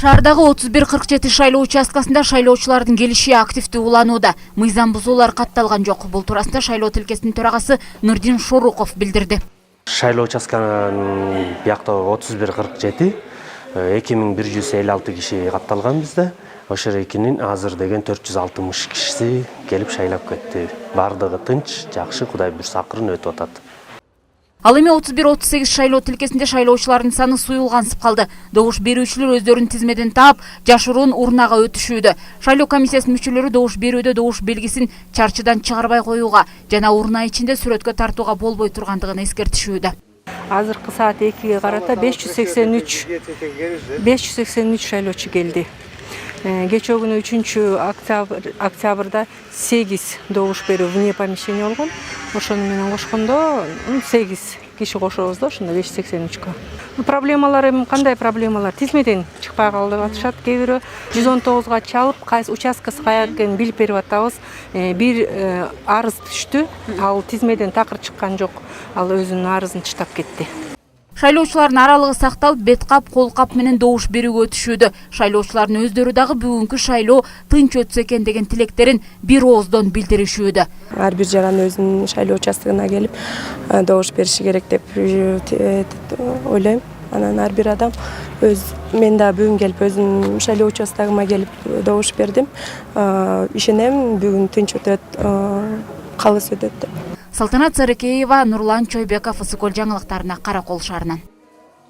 Шаардагы 31-47 шайлоо участкасында шайлоочулардын келиши активдүү уланууда. Мыйзам бузуулар катталган жок. Бул туурасында шайлоо тилкесинин төрагасы Нурдин Шоруков билдирди. Шайлоо участканын биякта 31-47 2156 киши катталган бизде. Ошол экинин азыр деген 460 кишиси келип шайлап кетти. Бардыгы тынч, жакшы, Кудай буйрса акырын өтүп атат. Ал эми 31-38 шайлоо тилкесинде шайлоочулардын саны суюлгансып калды. Добуш берүүчүлөр өздөрүнүн тизмеден таап, жашыруун урнага өтүшүүдө. Шайлоо комиссиясынын мүчөлөрү добуш берүүдө добуш белгисин чарчыдан чыгарбай коюуга жана урна ичинде сүрөткө тартууга болбой тургандыгын эскертишүүдө. Азыркы саат 2-ге карата 583 шайлоочу келди. Кечээ күнү 3-октябрда 8 добуш берүү вне помещения болгон. Ошону менен кошкондо 8 киши кошобуз да, ошондо 583ка. Проблемалар эми кандай проблемалар? Тизмеден чыкпай калды деп атышат. Кээ бирөө 119га чалып, кайсы участкасы каяка экенин билип берип атабыз. Бир арыз түштү. Ал тизмеден такыр чыккан жок. Ал өзүнүн арызын чыштап кетти. Шайлоочулардын аралыгы сакталып, бет кап, кол кап менен добуш берүүгө өтүшүүдө. Шайлоочулардын өздөрү дагы бүгүнкү шайлоо тынч өтсө экен деген тилектерин бир ооздон билдиришүүдө. Ар бир жаран өзүнүн шайлоо участогуна келип добуш бериши керек деп ойлойм. Анан ар бир адам мен да бүгүн келип өзүмдүн шайлоо участогума келип добуш бердим. Ишенем бүгүн тынч өтөт, калыс өтөт деп. Салтанат Сарыкеева, Нурлан Чойбеков, Ысыкөл жаңылыктарына Каракол шаарынан.